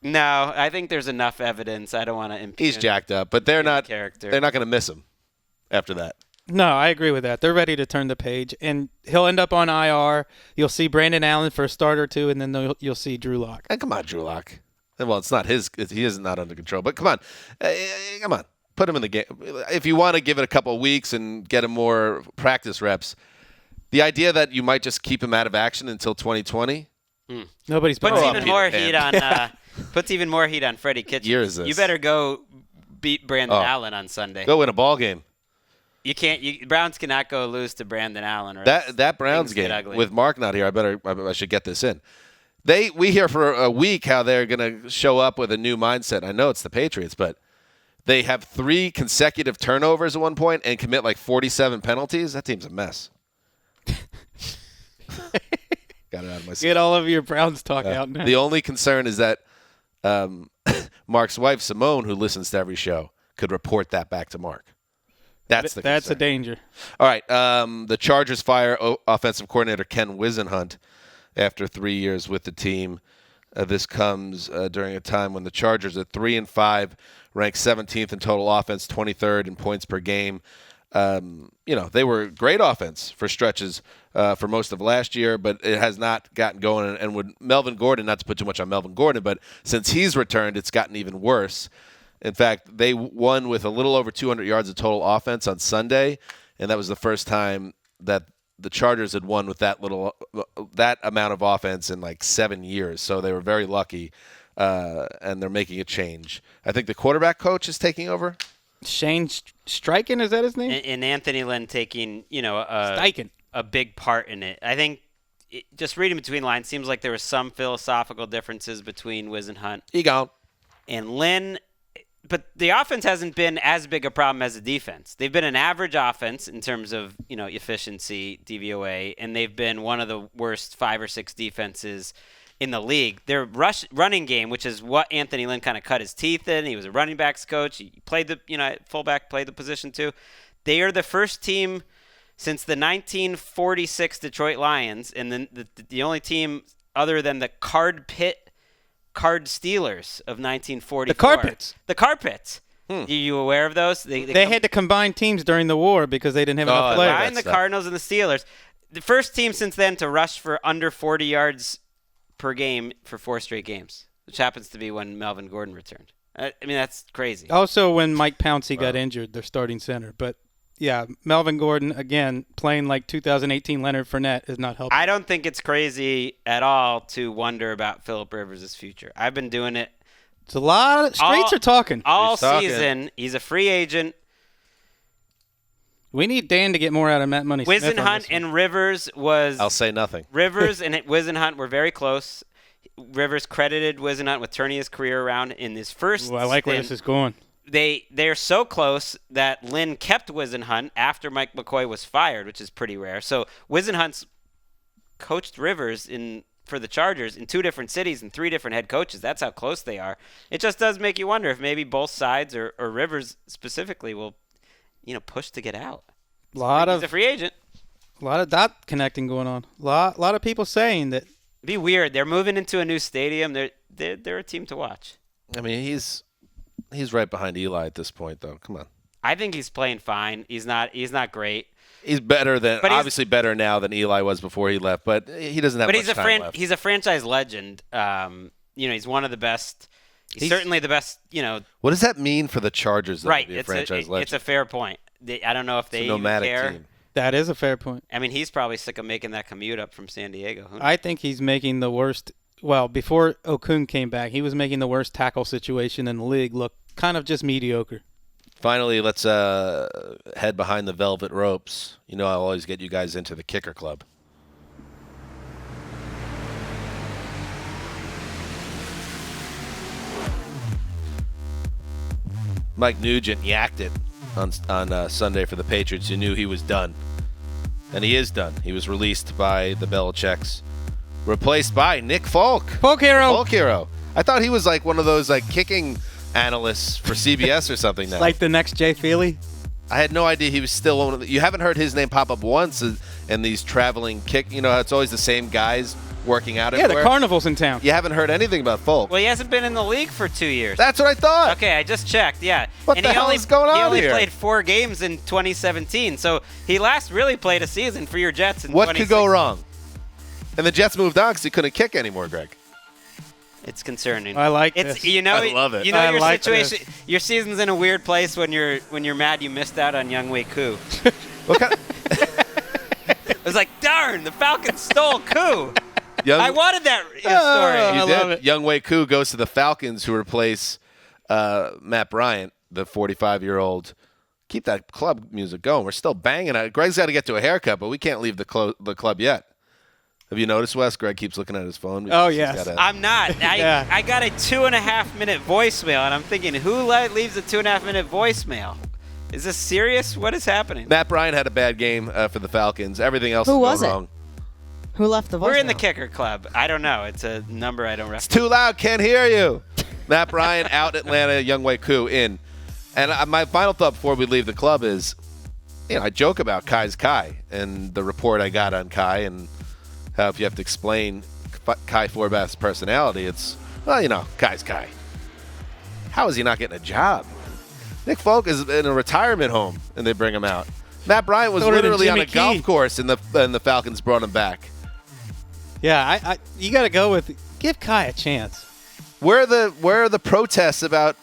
No, I think there's enough evidence. I don't want to impugn. He's jacked up, but they're not going character. to miss him after that. No, I agree with that. They're ready to turn the page, and he'll end up on IR. You'll see Brandon Allen for a start or two, and then you'll see Drew Lock. And come on, Drew Lock. Well, it's not his. He is not under control. But come on, come on, put him in the game. If you want to give it a couple of weeks and get him more practice reps, the idea that you might just keep him out of action until 2020. Nobody's puts been even more heat on. Puts even more heat on Freddie Kitchens. Year is this? You better go beat Brandon Allen on Sunday. Go win a ball game. You can't. Browns cannot go lose to Brandon Allen. Or that Browns game with Mark not here. I should get this in. We hear for a week how they're going to show up with a new mindset. I know it's the Patriots, but they have 3 consecutive turnovers at one point and commit like 47 penalties. That team's a mess. Got it out of my system. Get all of your Browns talk out now. The only concern is that Mark's wife, Simone, who listens to every show, could report that back to Mark. That's a danger. All right. The Chargers fire offensive coordinator Ken Whisenhunt after 3 years with the team. This comes during a time when the Chargers at 3-5, ranked 17th in total offense, 23rd in points per game. They were great offense for stretches for most of last year, but it has not gotten going. And with Melvin Gordon, not to put too much on Melvin Gordon, but since he's returned, it's gotten even worse. In fact, they won with a little over 200 yards of total offense on Sunday, and that was the first time that the Chargers had won with that amount of offense in like 7 years. So they were very lucky, and they're making a change. I think the quarterback coach is taking over. Shane Steichen, is that his name? And Anthony Lynn taking, a big part in it. I think just reading between lines, seems like there were some philosophical differences between Whisenhunt and Lynn. But the offense hasn't been as big a problem as the defense. They've been an average offense in terms of, efficiency, DVOA, and they've been one of the worst 5 or 6 defenses in the league. Their running game, which is what Anthony Lynn kind of cut his teeth in. He was a running backs coach. He played fullback, played the position too. They are the first team since the 1946 Detroit Lions, and then the only team other than the Card Steelers of 1944. The Carpets. Are you aware of those? They had to combine teams during the war because they didn't have enough players. Behind the Cardinals and the Steelers. The first team since then to rush for under 40 yards per game for 4 straight games, which happens to be when Melvin Gordon returned. That's crazy. Also, when Mike Pouncey got injured, their starting center. But, yeah, Melvin Gordon, again, playing like 2018 Leonard Fournette is not helping. I don't think it's crazy at all to wonder about Phillip Rivers' future. I've been doing it. It's a lot of streets are talking. All season. He's a free agent. We need Dan to get more out of Matt Money Smith. Whisenhunt and Rivers was... I'll say nothing. Rivers and Whisenhunt were very close. Rivers credited Whisenhunt with turning his career around in his first I like where this is going. They're so close that Lynn kept Whisenhunt after Mike McCoy was fired, which is pretty rare. So Whisenhunt's coached Rivers for the Chargers in 2 different cities and 3 different head coaches. That's how close they are. It just does make you wonder if maybe both sides or Rivers specifically will push to get out. He's a free agent. A lot of dot connecting going on. A lot of people saying that. It'd be weird. They're moving into a new stadium. They're a team to watch. I mean, he's right behind Eli at this point, though. Come on. I think he's playing fine. He's not great. He's better than But obviously better now than Eli was before he left, but he doesn't have much time left. He's a franchise legend. He's one of the best. He's certainly the best. What does that mean for the Chargers? Though, Right. to be a franchise legend? It's a fair point. I don't know if they It's a even nomadic care. team. That is a fair point. I mean, he's probably sick of making that commute up from San Diego. Who knows? I think he's making the worst. Well, before Okung came back, he was making the worst tackle situation in the league look kind of just mediocre. Finally, let's head behind the velvet ropes. I'll always get you guys into the kicker club. Mike Nugent yacked it on Sunday for the Patriots. You knew he was done. And he is done. He was released by the Belichicks, replaced by Nick Folk. Folk hero. Folk hero. I thought he was like one of those like kicking analysts for CBS or something now. Like the next Jay Feely? I had no idea he was still one of the, you haven't heard his name pop up once in these traveling kick. It's always the same guys working out Yeah, everywhere. the carnival's in town. You haven't heard anything about Folk. Well, he hasn't been in the league for 2 years. That's what I thought. Okay, I just checked. Yeah. What and the he hell only, is going on He only here? played 4 games in 2017, so he last really played a season for your Jets in What could go 2016. wrong? And the Jets moved on because he couldn't kick anymore, Greg. It's concerning. I like it's, this. I love it. I Your like situation. this. Your season's in a weird place when you're mad you missed out on Younghoe Koo. What kind It was like, darn, the Falcons stole Koo. Young, I wanted that story. you I did. love it. Younghoe Koo goes to the Falcons, who replace Matt Bryant, the 45-year-old. Keep that club music going. We're still banging it. Greg's got to get to a haircut, but we can't leave the club yet. Have you noticed, Wes? Greg keeps looking at his phone. Oh, He's yes. gotta- I'm not. Yeah. I got a 2.5-minute voicemail, and I'm thinking, who leaves a 2.5-minute voicemail? Is this serious? What is happening? Matt Bryant had a bad game for the Falcons. Everything else Who is was going it? wrong. Who left the voicemail? We're in the kicker club. I don't know. It's a number I don't It's recognize. too loud. Can't hear you. Matt Bryant out Atlanta. Younghoe Koo in. And my final thought before we leave the club is, I joke about Kai's Kai and the report I got on Kai and how if you have to explain Kai Forbath's personality, it's, Kai's Kai. How is he not getting a job? Nick Folk is in a retirement home, and they bring him out. Matt Bryant was So did literally on Jimmy a golf Key. course, and the Falcons brought him back. Yeah, you got to go with give Kai a chance. Where are the protests about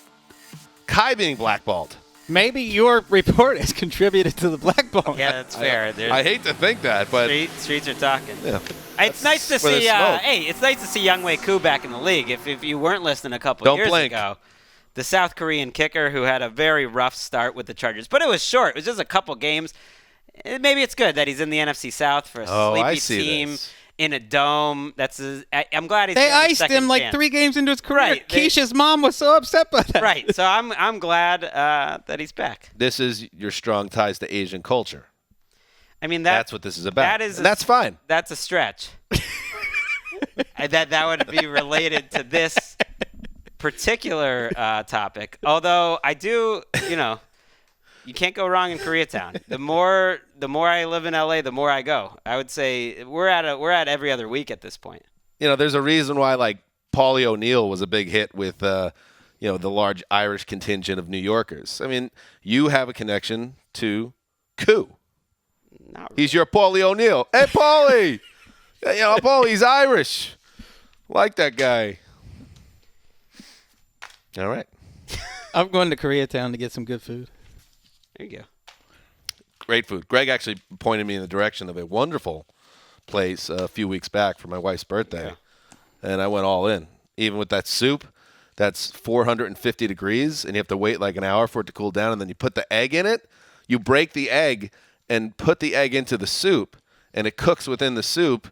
Kai being blackballed? Maybe your report has contributed to the blackball. Yeah, that's fair. I hate to think that, but Streets are talking. yeah. It's nice to where see. there's smoke. It's nice to see Younghoe Koo back in the league. If you weren't listening a couple Don't years blink. ago, the South Korean kicker who had a very rough start with the Chargers, but it was short. It was just a couple games. Maybe it's good that he's in the NFC South for a I sleepy see team this. in a dome. I'm glad he's They getting a iced second him like chance. 3 games into his career. Right, Keisha's mom was so upset by that. Right. So I'm glad that he's back. This is your strong ties to Asian culture. I mean That's what this is about. That is And that's fine. That's a stretch. that would be related to this particular topic. Although I do, you can't go wrong in Koreatown. The more I live in LA, the more I go. I would say we're at every other week at this point. There's a reason why like Paulie O'Neill was a big hit with the large Irish contingent of New Yorkers. I mean, you have a connection to Koo. Not He's your Paulie O'Neill. Hey, Paulie! Paulie's Irish. Like that guy. All right. I'm going to Koreatown to get some good food. There you go. Great food. Greg actually pointed me in the direction of a wonderful place a few weeks back for my wife's birthday. And I went all in. Even with that soup, that's 450 degrees, and you have to wait like an hour for it to cool down, and then you put the egg in it. You break the egg and put the egg into the soup, and it cooks within the soup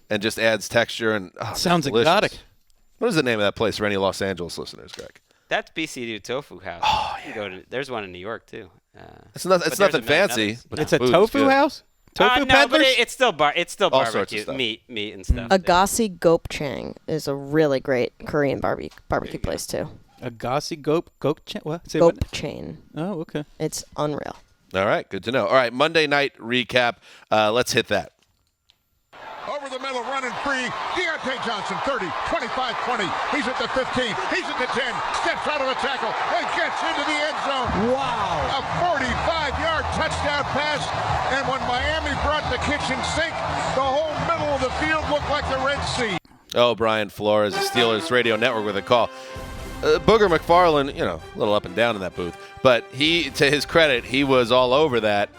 and just adds texture. And Sounds delicious. exotic. What is the name of that place for any Los Angeles listeners, Greg? That's BCD Tofu House. Oh, You go to, there's one in New York too. It's but nothing there's a million fancy. others. But It's the a food is tofu good. house? Tofu No, but peddlers? it's still All sorts of barbecue stuff. meat and stuff. Agassi Gopchang is a really great Korean barbecue place too. Agassi what? Say what? Gopchang. Oh, okay. It's unreal. All right, good to know. All right, Monday night recap. Let's hit that. Over the middle, running free Deontay Johnson, 30, 25, 20. He's at the 15. He's at the 10. Steps out of the tackle and gets into the end zone. Wow. A 45-yard touchdown pass. And when Miami brought the kitchen sink, the whole middle of the field looked like the Red Sea. Oh, Brian Flores, the Steelers Radio Network with a call. Booger McFarland, a little up and down in that booth. But he, to his credit, he was all over that.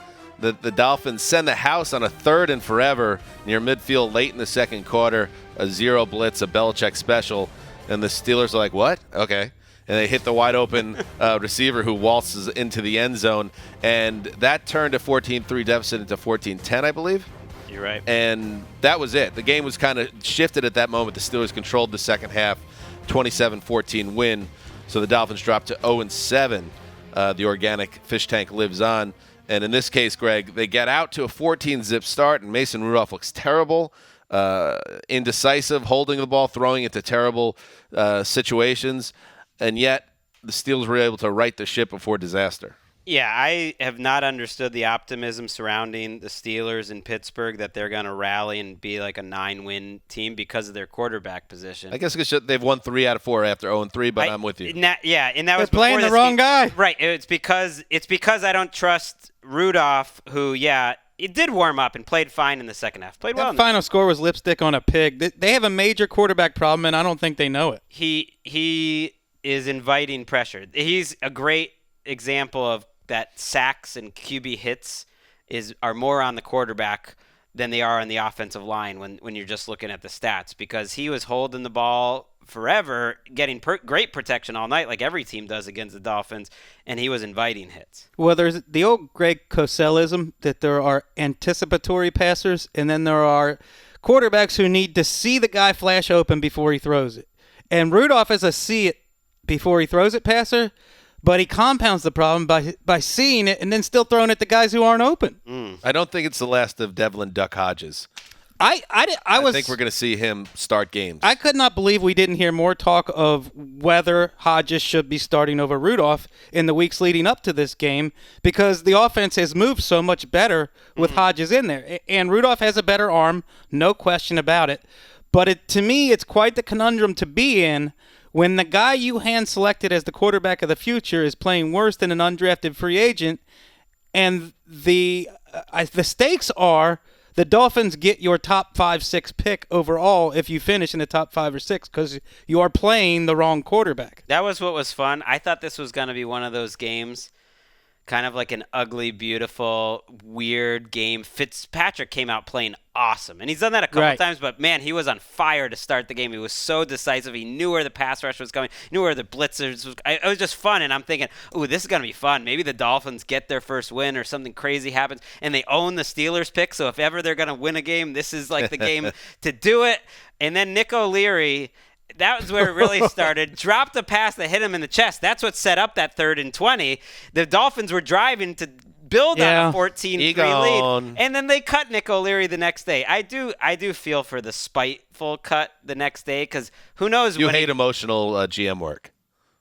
The Dolphins send the house on a 3rd and forever near midfield late in the second quarter, a 0 blitz, a Belichick special, and the Steelers are like, what? Okay. And they hit the wide open receiver who waltzes into the end zone, and that turned a 14-3 deficit into 14-10, I believe. You're right. And that was it. The game was kind of shifted at that moment. The Steelers controlled the second half, 27-14 win. So the Dolphins dropped to 0-7. The organic fish tank lives on. And in this case, Greg, they get out to a 14-zip start, and Mason Rudolph looks terrible, indecisive, holding the ball, throwing it to terrible situations. And yet the Steelers were able to right the ship before disaster. Yeah, I have not understood the optimism surrounding the Steelers in Pittsburgh that they're going to rally and be like a 9-win team because of their quarterback position. I guess they've won 3 out of 4 after 0-3, but I'm with you. And that was playing the wrong guy. Right. It's because I don't trust Rudolph, who, it did warm up and played fine in the second half. Played well. The final score was lipstick on a pig. They have a major quarterback problem, and I don't think they know it. He is inviting pressure. He's a great example of that sacks and QB hits are more on the quarterback than they are on the offensive line when you're just looking at the stats, because he was holding the ball forever, getting great protection all night like every team does against the Dolphins, and he was inviting hits. Well, there's the old Greg Cosellism that there are anticipatory passers, and then there are quarterbacks who need to see the guy flash open before he throws it. And Rudolph is a see it before he throws it passer, but he compounds the problem by seeing it and then still throwing it to guys who aren't open. I don't think it's the last of Devlin Duck Hodges. I think we're going to see him start games. I could not believe we didn't hear more talk of whether Hodges should be starting over Rudolph in the weeks leading up to this game, because the offense has moved so much better with Hodges in there. And Rudolph has a better arm, no question about it. But to me, it's quite the conundrum to be in when the guy you hand-selected as the quarterback of the future is playing worse than an undrafted free agent, and the stakes are the Dolphins get your top 5-6 pick overall if you finish in the top 5 or 6, because you are playing the wrong quarterback. That was what was fun. I thought this was going to be one of those games, kind of like an ugly, beautiful, weird game. Fitzpatrick came out playing awesome, and he's done that a couple times, but man, he was on fire to start the game. He was so decisive. He knew where the pass rush was going, knew where the blitzers was. It was just fun, and I'm thinking, ooh, this is going to be fun. Maybe the Dolphins get their first win or something crazy happens, and they own the Steelers pick, so if ever they're going to win a game, this is like the game to do it. And then Nick O'Leary, that was where it really started. Dropped a pass that hit him in the chest. That's what set up that 3rd and 20. The Dolphins were driving to build on a 14-3 lead, and then they cut Nick O'Leary the next day. I do feel for the spiteful cut the next day, because who knows? You hate emotional GM work.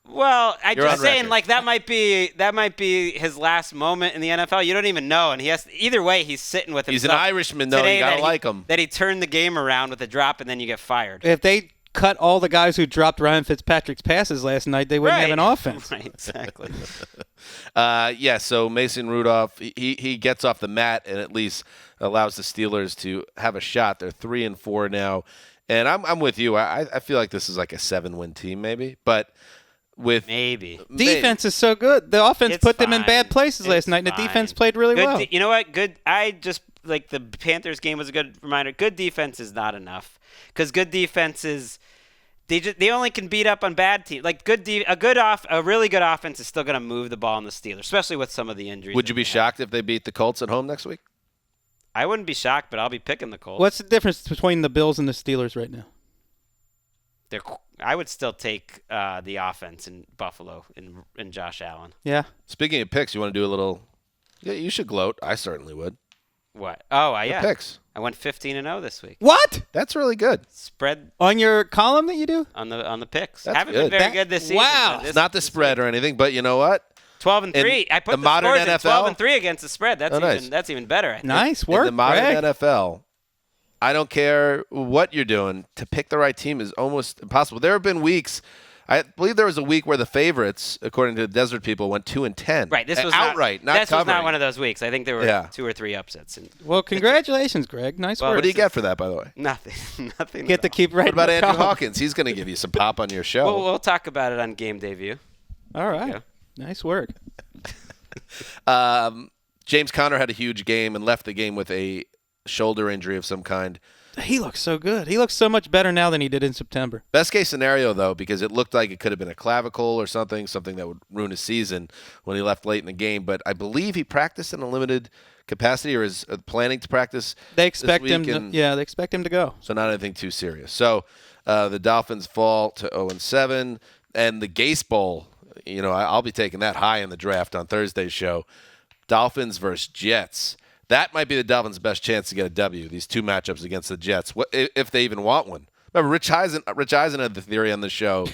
Well, I'm just saying, like, that might be his last moment in the NFL. You don't even know, and he has either way. He's sitting with himself. He's an Irishman, though. You gotta like him. That he turned the game around with a drop, and then you get fired. If they cut all the guys who dropped Ryan Fitzpatrick's passes last night, they wouldn't have an offense. Right, exactly. So Mason Rudolph, he gets off the mat and at least allows the Steelers to have a shot. They're 3-4 now, and I'm with you. I feel like this is like a 7-win team, maybe, but with maybe defense is so good. The offense put them in bad places last night, and the defense played really well. You know what? Good. I just like the Panthers game was a good reminder. Good defense is not enough, because good defense is. They only can beat up on bad teams. Like a really good offense is still going to move the ball on the Steelers, especially with some of the injuries. Would you be shocked if they beat the Colts at home next week? I wouldn't be shocked, but I'll be picking the Colts. What's the difference between the Bills and the Steelers right now? I would still take the offense in Buffalo and Josh Allen. Yeah. Speaking of picks, you want to do a little? Yeah, you should gloat. I certainly would. What? Oh, yeah. Picks. I went 15-0 this week. What? That's really good. Spread on your column that you do on the picks. That's Haven't been very good this season. Wow, it's not the spread or anything, but you know what? 12-3. I put the modern scores NFL, at 12-3 against the spread. That's even better. I think. Nice work. In the modern Greg. NFL, I don't care what you're doing. To pick the right team is almost impossible. There have been weeks. I believe there was a week where the favorites, according to the Desert People, went 2-10. Right. This was outright, not This was covering. not one of those weeks. I think there were 2 or 3 upsets. Well, congratulations, Greg. Nice work. What do you get for that, by the way? Nothing. Nothing. Get to keep writing. What about the Andrew column. Hawkins? He's going to give you some pop on your show. We'll talk about it on Game Day View. All right. Yeah. Nice work. James Conner had a huge game and left the game with a shoulder injury of some kind. He looks so good. He looks so much better now than he did in September. Best case scenario, though, because it looked like it could have been a clavicle or something that would ruin his season when he left late in the game. But I believe he practiced in a limited capacity or is planning to practice. They expect this him. week They expect him to go. So not anything too serious. So the Dolphins fall to 0-7, and the Gase Bowl. I'll be taking that high in the draft on Thursday's show. Dolphins versus Jets. That might be the Dolphins' best chance to get a W, these 2 matchups against the Jets, if they even want one. Remember, Rich Eisen had the theory on the show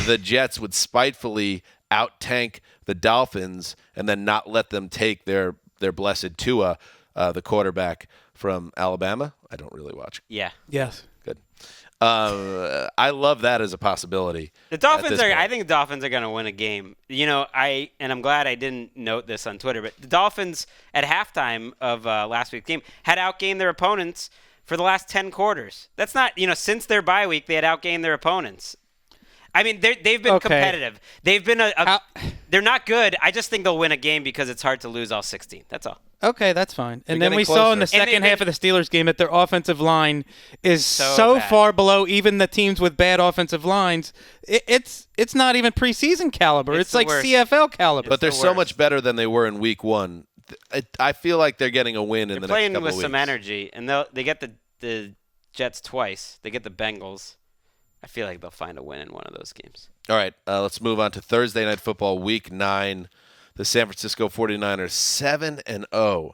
the Jets would spitefully out-tank the Dolphins and then not let them take their blessed Tua, the quarterback from Alabama. I don't really watch. Yeah. Yes. Good. I love that as a possibility. The Dolphins I think the Dolphins are going to win a game. I'm glad I didn't note this on Twitter, but the Dolphins at halftime of last week's game had outgained their opponents for the last 10 quarters. That's not, since their bye week, they had outgained their opponents. I mean, they've been competitive. They've been they're not good. I just think they'll win a game because it's hard to lose all 16. That's all. Okay, that's fine. And They're then we getting saw in the closer. second half of the Steelers game that their offensive line is so bad. far below even the teams with bad offensive lines. It's not even preseason caliber. It's the like worst. CFL caliber. But they're the so worst. much better than they were in week 1. I feel like they're getting a win in the next Playing couple with of weeks. some energy, and they get the Jets twice. They get the Bengals. I feel like they'll find a win in one of those games. All right, let's move on to Thursday Night Football, Week 9. The San Francisco 49ers, 7-0.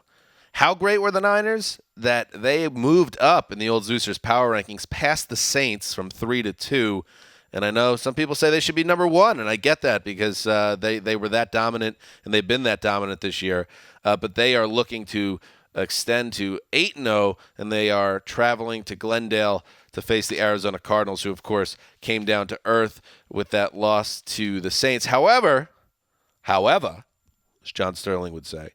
How great were the Niners that they moved up in the old Zeusers power rankings past the Saints from 3 to 2. And I know some people say they should be number 1, and I get that because they were that dominant, and they've been that dominant this year. But they are looking to extend to 8-0, and they are traveling to Glendale to face the Arizona Cardinals, who, of course, came down to earth with that loss to the Saints. However, as John Sterling would say,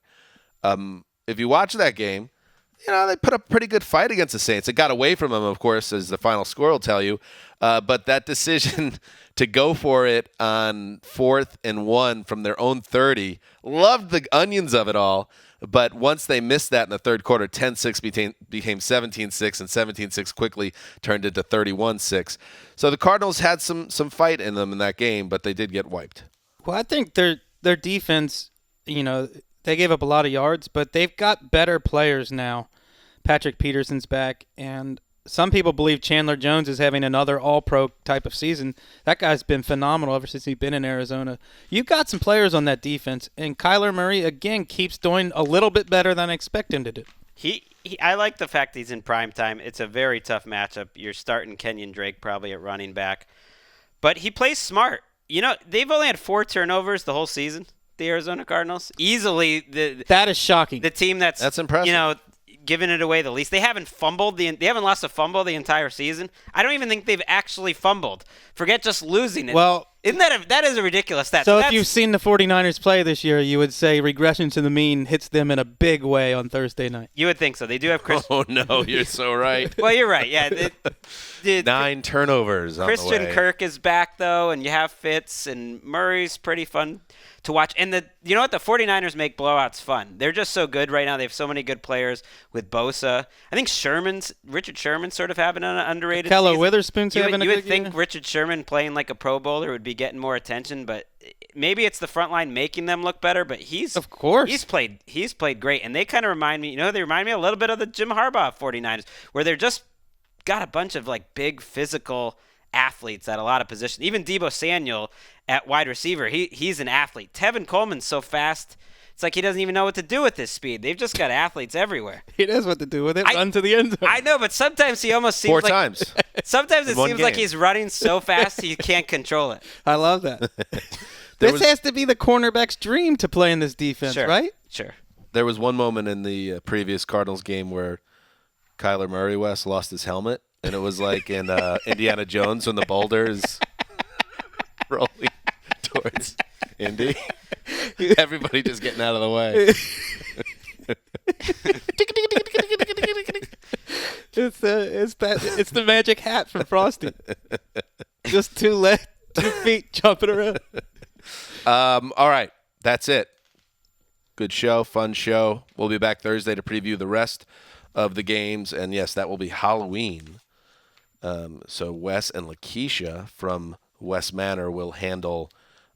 if you watch that game, they put up a pretty good fight against the Saints. It got away from them, of course, as the final score will tell you. But that decision to go for it on 4th and 1 from their own 30, loved the onions of it all. But once they missed that in the third quarter, 10-6 became 17-6, and 17-6 quickly turned into 31-6. So the Cardinals had some fight in them in that game, but they did get wiped. Well, I think their defense, they gave up a lot of yards, but they've got better players now. Patrick Peterson's back, and some people believe Chandler Jones is having another all-pro type of season. That guy's been phenomenal ever since he's been in Arizona. You've got some players on that defense, and Kyler Murray, again, keeps doing a little bit better than I expect him to do. I like the fact he's in prime time. It's a very tough matchup. You're starting Kenyan Drake probably at running back. But he plays smart. They've only had 4 turnovers the whole season, the Arizona Cardinals. Easily that is shocking. The team that's impressive. Giving it away the least. They haven't fumbled. They haven't lost a fumble the entire season. I don't even think they've actually fumbled. Forget just losing it. Well, isn't that is a ridiculous stat. So if you've seen the 49ers play this year, you would say regression to the mean hits them in a big way on Thursday night. You would think so. They do have Chris. Oh, no, you're so right. Well, you're right. Yeah. 9 turnovers on the way. Christian Kirk is back, though, and you have Fitz, and Murray's pretty fun to watch. And you know what? The 49ers make blowouts fun. They're just so good right now. They have so many good players with Bosa. I think Richard Sherman's sort of having an underrated Kello season. Witherspoon's having a good You would think year. Richard Sherman playing like a Pro Bowler would be getting more attention, but maybe it's the front line making them look better, but he's played great. And they kind of remind me, they remind me a little bit of the Jim Harbaugh 49ers, where they're just got a bunch of like big physical athletes at a lot of positions. Even Deebo Samuel at wide receiver, he's an athlete. Tevin Coleman's so fast, it's like he doesn't even know what to do with his speed. They've just got athletes everywhere. He knows what to do with it. Run to the end zone. I know, but sometimes he almost seems 4 like times. Sometimes it In one seems like game. he's running so fast he can't control it. I love that. This has to be the cornerback's dream to play in this defense, Sure. right? Sure. There was one moment in the previous Cardinals game where Kyler Murray, Wes, lost his helmet, and it was like in Indiana Jones when the boulder is rolling towards Indy. Everybody just getting out of the way. It's the magic hat from Frosty. Just two feet jumping around. All right, that's it. Good show, fun show. We'll be back Thursday to preview the rest of the games, and yes, that will be Halloween. So Wes and Lakeisha from West Manor will handle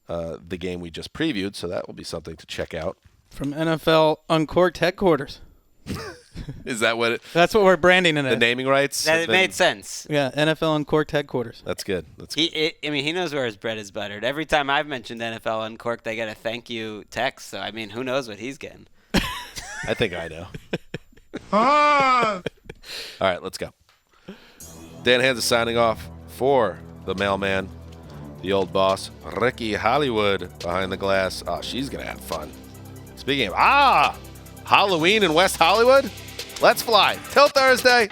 the game we just previewed, so that will be something to check out. From NFL Uncorked headquarters. Is that what That's what we're branding it as. the naming rights? That made sense. Yeah, NFL Uncorked headquarters. That's good. That's good. He knows where his bread is buttered. Every time I've mentioned NFL Uncorked, they get a thank you text. So, I mean, who knows what he's getting? I think I know. All right, let's go. Dan Hanzus signing off for the mailman, the old boss, Ricky Hollywood behind the glass. Oh, she's going to have fun. Speaking of, Halloween in West Hollywood, let's fly. Till Thursday.